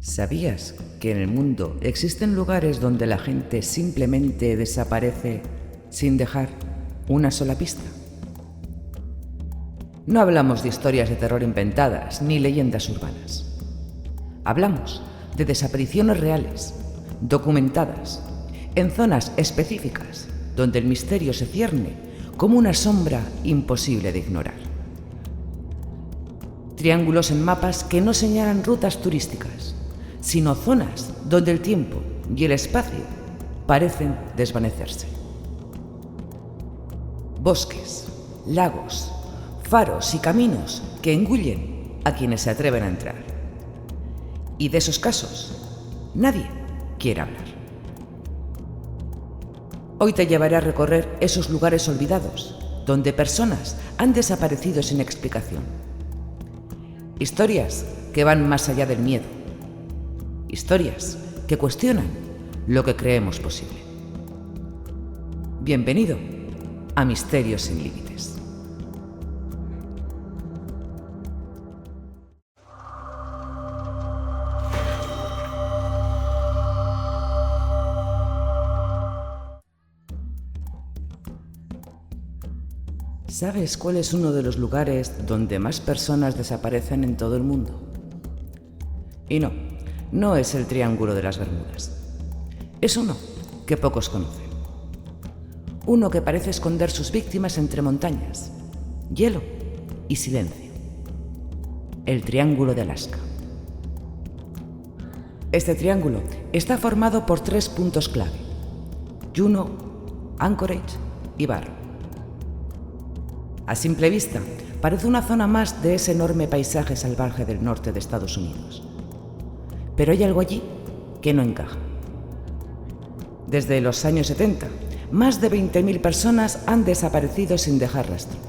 ¿Sabías que en el mundo existen lugares donde la gente simplemente desaparece sin dejar una sola pista? No hablamos de historias de terror inventadas ni leyendas urbanas. Hablamos de desapariciones reales, documentadas, en zonas específicas donde el misterio se cierne como una sombra imposible de ignorar. Triángulos en mapas que no señalan rutas turísticas, sino zonas donde el tiempo y el espacio parecen desvanecerse. Bosques, lagos, faros y caminos que engullen a quienes se atreven a entrar. Y de esos casos, nadie quiere hablar. Hoy te llevaré a recorrer esos lugares olvidados, donde personas han desaparecido sin explicación. Historias que van más allá del miedo. Historias que cuestionan lo que creemos posible. Bienvenido a Misterios sin Límites. ¿Sabes cuál es uno de los lugares donde más personas desaparecen en todo el mundo? Y no es el Triángulo de las Bermudas. Es uno que pocos conocen. Uno que parece esconder sus víctimas entre montañas, hielo y silencio. El Triángulo de Alaska. Este triángulo está formado por 3 puntos clave: Juneau, Anchorage y Barrow. A simple vista, parece una zona más de ese enorme paisaje salvaje del norte de Estados Unidos. Pero hay algo allí que no encaja. Desde los años 70, más de 20.000 personas han desaparecido sin dejar rastro.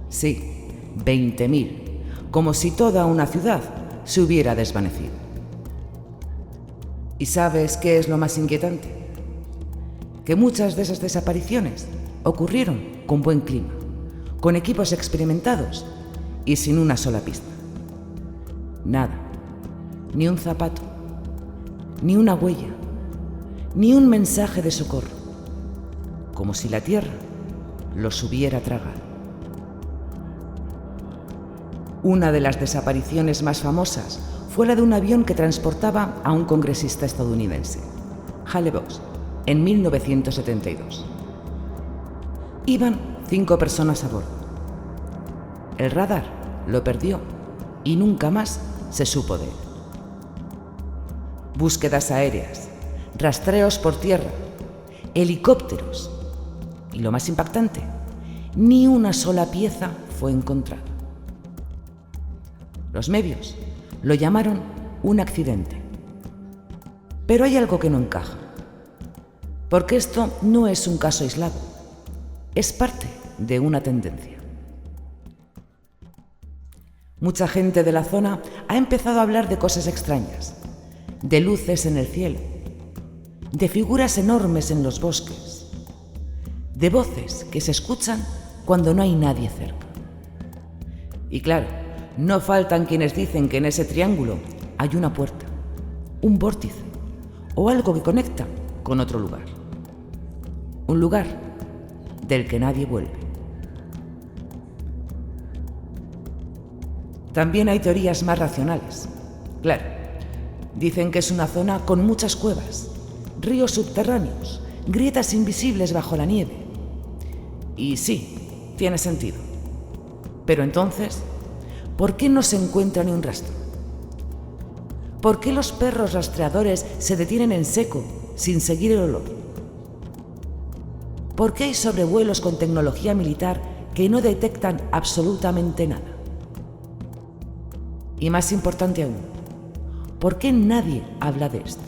Sí, 20.000, como si toda una ciudad se hubiera desvanecido. ¿Y sabes qué es lo más inquietante? Que muchas de esas desapariciones ocurrieron con buen clima, con equipos experimentados y sin una sola pista. Nada, ni un zapato, ni una huella, ni un mensaje de socorro, como si la tierra los hubiera tragado. Una de las desapariciones más famosas fue la de un avión que transportaba a un congresista estadounidense, Hale Box, en 1972. Iban 5 personas a bordo. El radar lo perdió y nunca más se supo de él. Búsquedas aéreas, rastreos por tierra, helicópteros y, lo más impactante, ni una sola pieza fue encontrada. Los medios lo llamaron un accidente. Pero hay algo que no encaja, porque esto no es un caso aislado, es parte de una tendencia. Mucha gente de la zona ha empezado a hablar de cosas extrañas, de luces en el cielo, de figuras enormes en los bosques, de voces que se escuchan cuando no hay nadie cerca. Y claro, no faltan quienes dicen que en ese triángulo hay una puerta, un vórtice o algo que conecta con otro lugar. Un lugar del que nadie vuelve. También hay teorías más racionales. Claro, dicen que es una zona con muchas cuevas, ríos subterráneos, grietas invisibles bajo la nieve. Y sí, tiene sentido. Pero entonces, ¿por qué no se encuentra ni un rastro? ¿Por qué los perros rastreadores se detienen en seco, sin seguir el olor? ¿Por qué hay sobrevuelos con tecnología militar que no detectan absolutamente nada? Y más importante aún, ¿por qué nadie habla de esto?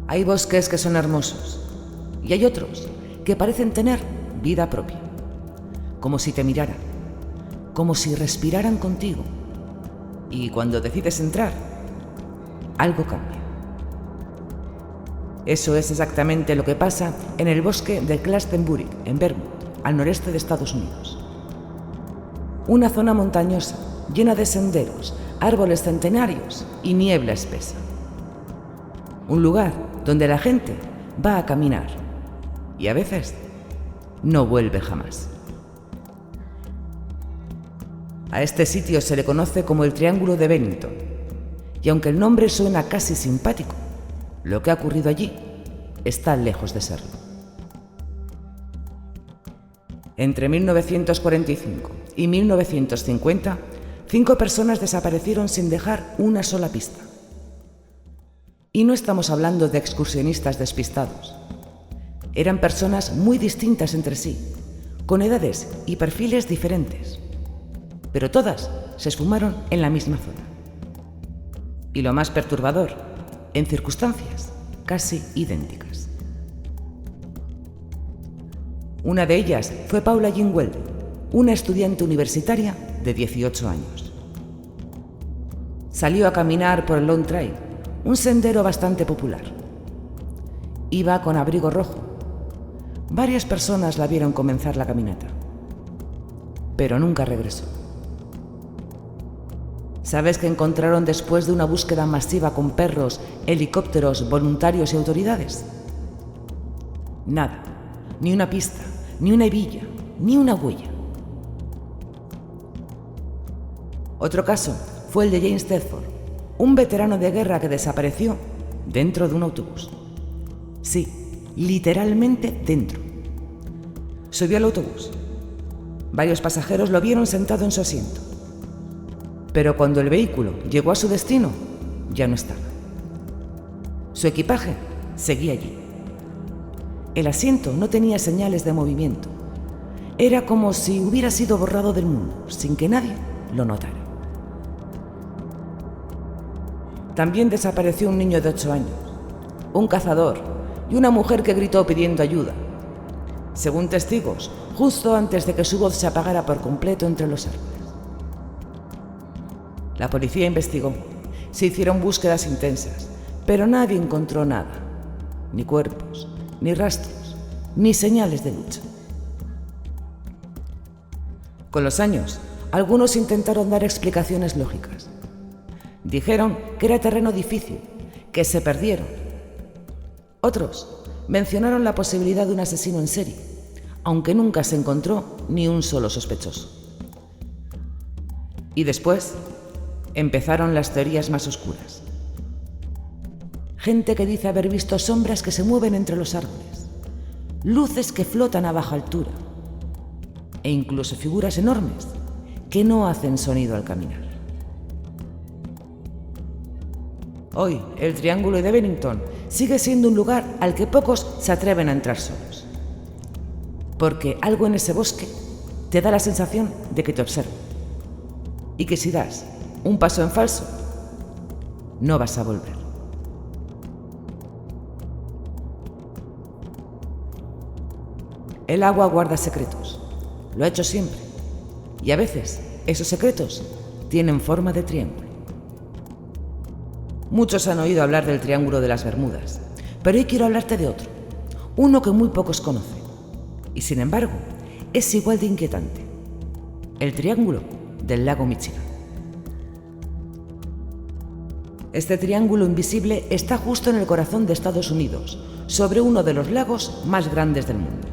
Hay bosques que son hermosos y hay otros que parecen tener vida propia, como si te miraran, como si respiraran contigo. Y cuando decides entrar, algo cambia. Eso es exactamente lo que pasa en el bosque de Glastonbury, en Vermont, al noreste de Estados Unidos. Una zona montañosa, llena de senderos, árboles centenarios y niebla espesa. Un lugar donde la gente va a caminar y a veces no vuelve jamás. A este sitio se le conoce como el Triángulo de Bennington, y aunque el nombre suena casi simpático, lo que ha ocurrido allí está lejos de serlo. Entre 1945 y 1950, 5 personas desaparecieron sin dejar una sola pista. Y no estamos hablando de excursionistas despistados. Eran personas muy distintas entre sí, con edades y perfiles diferentes, pero todas se esfumaron en la misma zona. Y lo más perturbador, en circunstancias casi idénticas. Una de ellas fue Paula Jean Welby, una estudiante universitaria de 18 años. Salió a caminar por el Long Trail, un sendero bastante popular. Iba con abrigo rojo. Varias personas la vieron comenzar la caminata, pero nunca regresó. ¿Sabes qué encontraron después de una búsqueda masiva con perros, helicópteros, voluntarios y autoridades? Nada, ni una pista, ni una hebilla, ni una huella. Otro caso fue el de James Tedford, un veterano de guerra que desapareció dentro de un autobús. Sí, literalmente dentro. Subió al autobús. Varios pasajeros lo vieron sentado en su asiento. Pero cuando el vehículo llegó a su destino, ya no estaba. Su equipaje seguía allí. El asiento no tenía señales de movimiento. Era como si hubiera sido borrado del mundo, sin que nadie lo notara. También desapareció un niño de 8 años, un cazador y una mujer que gritó pidiendo ayuda. Según testigos, justo antes de que su voz se apagara por completo entre los árboles. La policía investigó, se hicieron búsquedas intensas, pero nadie encontró nada, ni cuerpos, ni rastros, ni señales de lucha. Con los años, algunos intentaron dar explicaciones lógicas. Dijeron que era terreno difícil, que se perdieron. Otros mencionaron la posibilidad de un asesino en serie, aunque nunca se encontró ni un solo sospechoso. Y después empezaron las teorías más oscuras. Gente que dice haber visto sombras que se mueven entre los árboles, luces que flotan a baja altura e incluso figuras enormes que no hacen sonido al caminar. Hoy, el Triángulo de Bennington sigue siendo un lugar al que pocos se atreven a entrar solos, porque algo en ese bosque te da la sensación de que te observa y que si das un paso en falso, no vas a volver. El agua guarda secretos, lo ha hecho siempre, y a veces esos secretos tienen forma de triángulo. Muchos han oído hablar del Triángulo de las Bermudas, pero hoy quiero hablarte de otro, uno que muy pocos conocen, y sin embargo es igual de inquietante, el Triángulo del lago Michigan. Este triángulo invisible está justo en el corazón de Estados Unidos, sobre uno de los lagos más grandes del mundo.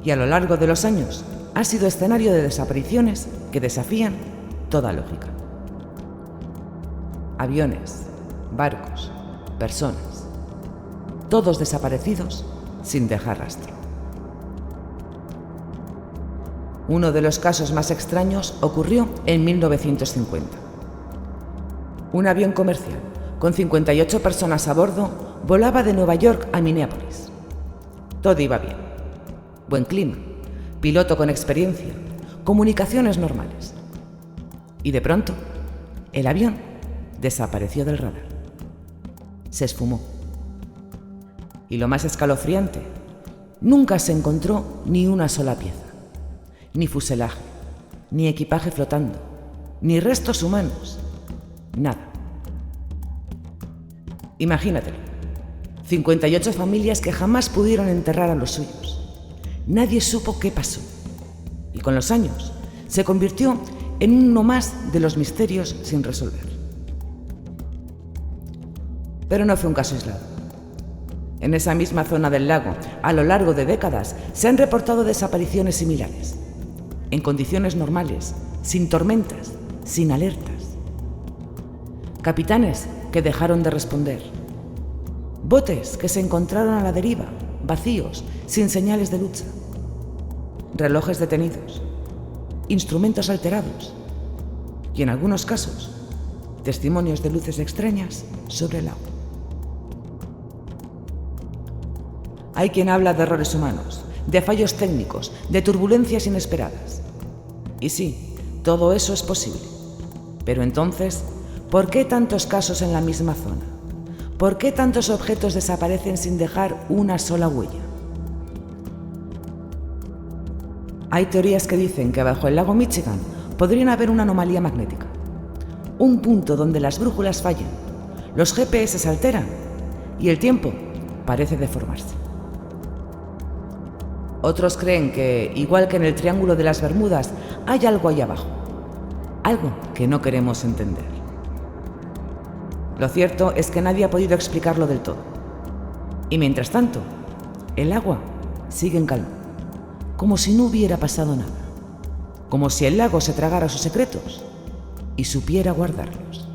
Y a lo largo de los años ha sido escenario de desapariciones que desafían toda lógica. Aviones, barcos, personas, todos desaparecidos sin dejar rastro. Uno de los casos más extraños ocurrió en 1950. Un avión comercial, con 58 personas a bordo, volaba de Nueva York a Minneapolis. Todo iba bien. Buen clima, piloto con experiencia, comunicaciones normales. Y de pronto, el avión desapareció del radar. Se esfumó. Y lo más escalofriante, nunca se encontró ni una sola pieza, ni fuselaje, ni equipaje flotando, ni restos humanos. Nada. Imagínatelo. 58 familias que jamás pudieron enterrar a los suyos. Nadie supo qué pasó. Y con los años se convirtió en uno más de los misterios sin resolver. Pero no fue un caso aislado. En esa misma zona del lago, a lo largo de décadas, se han reportado desapariciones similares, en condiciones normales, sin tormentas, sin alertas. Capitanes que dejaron de responder. Botes que se encontraron a la deriva, vacíos, sin señales de lucha. Relojes detenidos. Instrumentos alterados. Y en algunos casos, testimonios de luces extrañas sobre el agua. Hay quien habla de errores humanos, de fallos técnicos, de turbulencias inesperadas. Y sí, todo eso es posible. Pero entonces, ¿por qué tantos casos en la misma zona? ¿Por qué tantos objetos desaparecen sin dejar una sola huella? Hay teorías que dicen que bajo el lago Michigan podrían haber una anomalía magnética. Un punto donde las brújulas fallan, los GPS se alteran y el tiempo parece deformarse. Otros creen que, igual que en el Triángulo de las Bermudas, hay algo ahí abajo. Algo que no queremos entender. Lo cierto es que nadie ha podido explicarlo del todo. Y mientras tanto, el agua sigue en calma, como si no hubiera pasado nada. Como si el lago se tragara sus secretos y supiera guardarlos.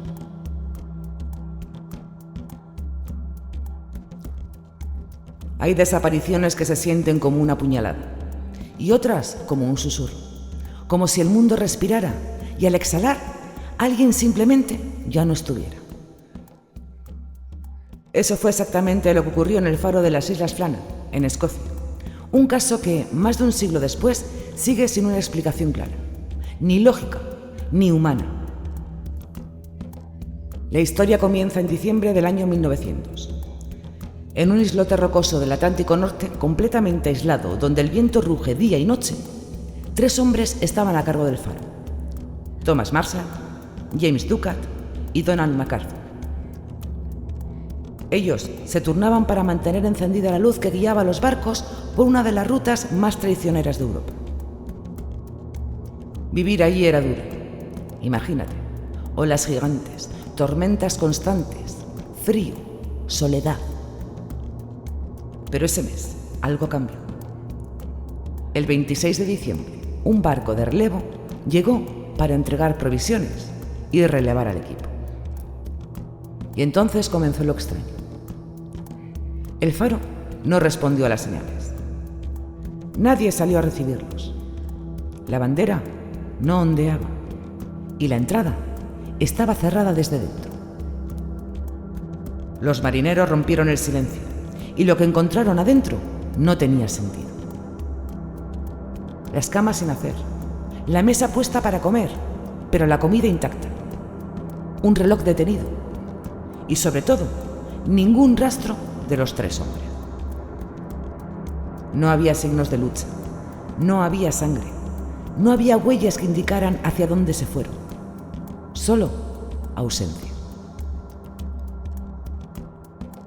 Hay desapariciones que se sienten como una puñalada y otras como un susurro, como si el mundo respirara y al exhalar alguien simplemente ya no estuviera. Eso fue exactamente lo que ocurrió en el faro de las Islas Flannan, en Escocia. Un caso que, más de un siglo después, sigue sin una explicación clara, ni lógica, ni humana. La historia comienza en diciembre del año 1900. En un islote rocoso del Atlántico Norte, completamente aislado, donde el viento ruge día y noche, 3 hombres estaban a cargo del faro: Thomas Marshall, James Ducat y Donald MacArthur. Ellos se turnaban para mantener encendida la luz que guiaba a los barcos por una de las rutas más traicioneras de Europa. Vivir allí era duro. Imagínate, olas gigantes, tormentas constantes, frío, soledad. Pero ese mes, algo cambió. El 26 de diciembre, un barco de relevo llegó para entregar provisiones y relevar al equipo. Y entonces comenzó lo extraño. El faro no respondió a las señales. Nadie salió a recibirlos. La bandera no ondeaba y la entrada estaba cerrada desde dentro. Los marineros rompieron el silencio y lo que encontraron adentro no tenía sentido. Las camas sin hacer, la mesa puesta para comer, pero la comida intacta, un reloj detenido y, sobre todo, ningún rastro de los 3 hombres. No había signos de lucha, no había sangre, no había huellas que indicaran hacia dónde se fueron, solo ausencia.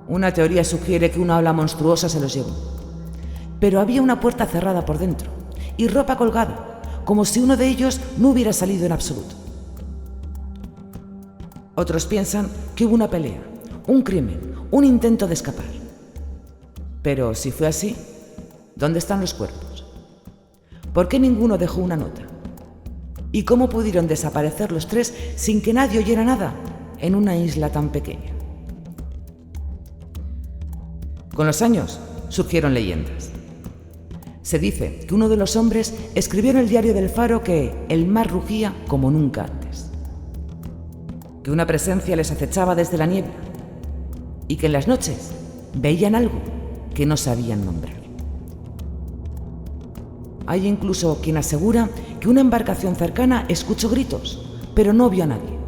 Una teoría sugiere que una ola monstruosa se los llevó, pero había una puerta cerrada por dentro y ropa colgada, como si uno de ellos no hubiera salido en absoluto. Otros piensan que hubo una pelea, un crimen, un intento de escapar. Pero si fue así, ¿dónde están los cuerpos? ¿Por qué ninguno dejó una nota? ¿Y cómo pudieron desaparecer los 3 sin que nadie oyera nada en una isla tan pequeña? Con los años surgieron leyendas. Se dice que uno de los hombres escribió en el diario del faro que el mar rugía como nunca antes, que una presencia les acechaba desde la niebla y que en las noches veían algo que no sabían nombrar. Hay incluso quien asegura que una embarcación cercana escuchó gritos, pero no vio a nadie.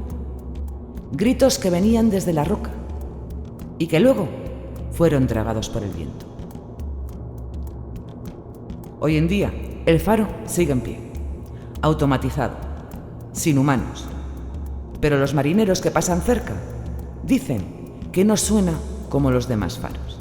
Gritos que venían desde la roca y que luego fueron tragados por el viento. Hoy en día, el faro sigue en pie, automatizado, sin humanos. Pero los marineros que pasan cerca dicen que no suena como los demás faros.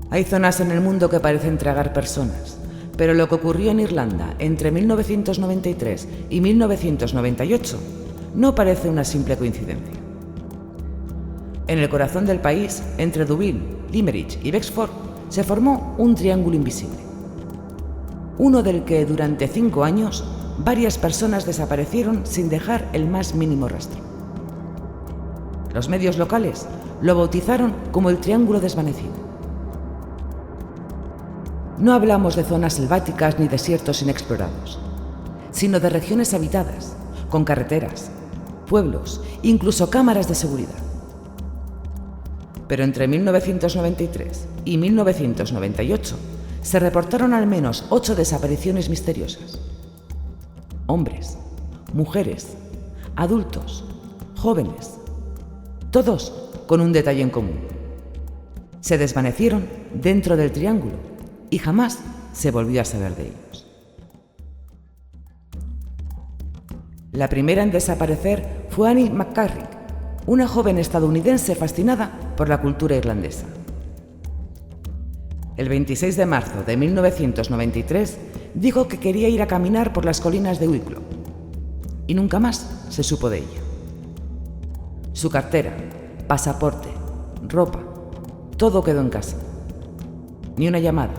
Hay zonas en el mundo que parecen tragar personas, pero lo que ocurrió en Irlanda entre 1993 y 1998 no parece una simple coincidencia. En el corazón del país, entre Dublín, Limerick y Wexford, se formó un triángulo invisible. Uno del que durante 5 años varias personas desaparecieron sin dejar el más mínimo rastro. Los medios locales lo bautizaron como el Triángulo Desvanecido. No hablamos de zonas selváticas ni desiertos inexplorados, sino de regiones habitadas, con carreteras, pueblos, incluso cámaras de seguridad. Pero entre 1993 y 1998 se reportaron al menos 8 desapariciones misteriosas. Hombres, mujeres, adultos, jóvenes, todos con un detalle en común. Se desvanecieron dentro del triángulo y jamás se volvió a saber de ellos. La primera en desaparecer fue Annie McCarrick, una joven estadounidense fascinada por la cultura irlandesa. El 26 de marzo de 1993 dijo que quería ir a caminar por las colinas de Wicklow y nunca más se supo de ella. Su cartera, pasaporte, ropa, todo quedó en casa. Ni una llamada,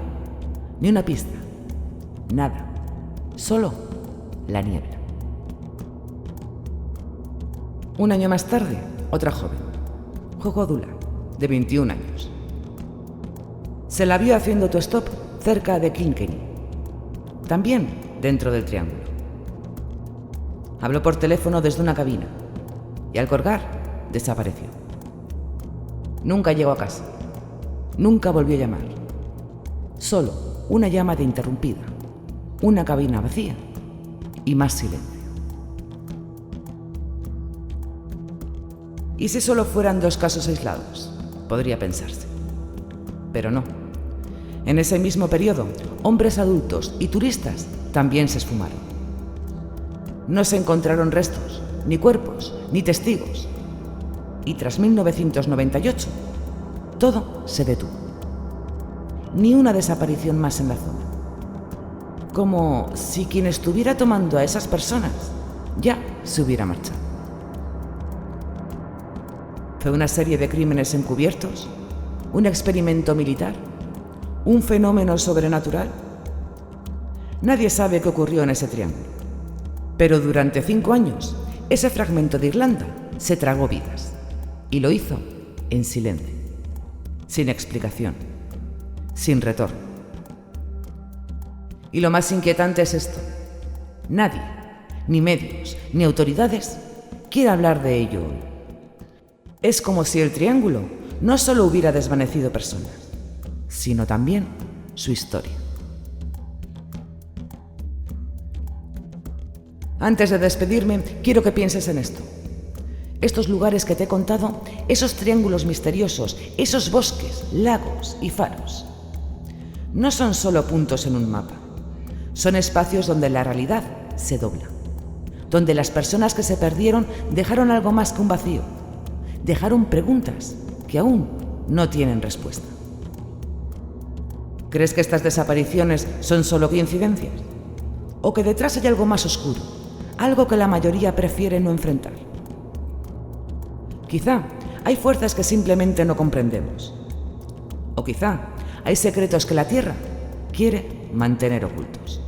ni una pista, nada, solo la niebla. Un año más tarde, otra joven, Jojo Dula, de 21 años. Se la vio haciendo autostop cerca de Kilkenny, también dentro del triángulo. Habló por teléfono desde una cabina y al colgar desapareció. Nunca llegó a casa, nunca volvió a llamar. Solo una llamada interrumpida, una cabina vacía y más silencio. ¿Y si solo fueran 2 casos aislados? Podría pensarse. Pero no. En ese mismo periodo, hombres adultos y turistas también se esfumaron. No se encontraron restos, ni cuerpos, ni testigos. Y tras 1998, todo se detuvo. Ni una desaparición más en la zona. Como si quien estuviera tomando a esas personas ya se hubiera marchado. ¿Fue una serie de crímenes encubiertos? ¿Un experimento militar? ¿Un fenómeno sobrenatural? Nadie sabe qué ocurrió en ese triángulo. Pero durante 5 años, ese fragmento de Irlanda se tragó vidas. Y lo hizo en silencio, sin explicación, sin retorno. Y lo más inquietante es esto. Nadie, ni medios, ni autoridades, quiere hablar de ello hoy. Es como si el triángulo no solo hubiera desvanecido personas, sino también su historia. Antes de despedirme, quiero que pienses en esto. Estos lugares que te he contado, esos triángulos misteriosos, esos bosques, lagos y faros, no son solo puntos en un mapa. Son espacios donde la realidad se dobla, donde las personas que se perdieron dejaron algo más que un vacío. Dejaron preguntas que aún no tienen respuesta. ¿Crees que estas desapariciones son solo coincidencias? ¿O que detrás hay algo más oscuro, algo que la mayoría prefiere no enfrentar? Quizá hay fuerzas que simplemente no comprendemos. O quizá hay secretos que la Tierra quiere mantener ocultos.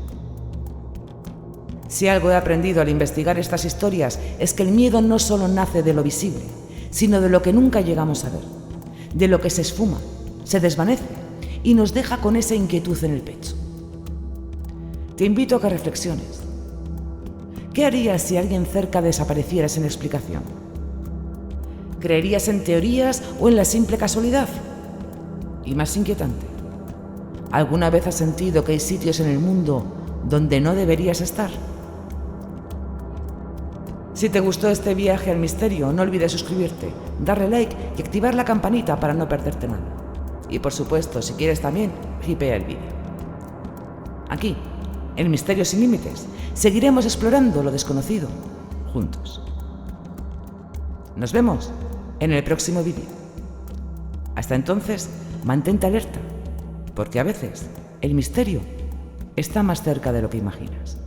Si algo he aprendido al investigar estas historias es que el miedo no solo nace de lo visible, sino de lo que nunca llegamos a ver, de lo que se esfuma, se desvanece y nos deja con esa inquietud en el pecho. Te invito a que reflexiones. ¿Qué harías si alguien cerca desapareciera sin explicación? ¿Creerías en teorías o en la simple casualidad? Y más inquietante, ¿alguna vez has sentido que hay sitios en el mundo donde no deberías estar? Si te gustó este viaje al misterio, no olvides suscribirte, darle like y activar la campanita para no perderte nada. Y por supuesto, si quieres también, hipea el vídeo. Aquí, en Misterios sin Límites, seguiremos explorando lo desconocido, juntos. Nos vemos en el próximo vídeo. Hasta entonces, mantente alerta porque a veces el misterio está más cerca de lo que imaginas.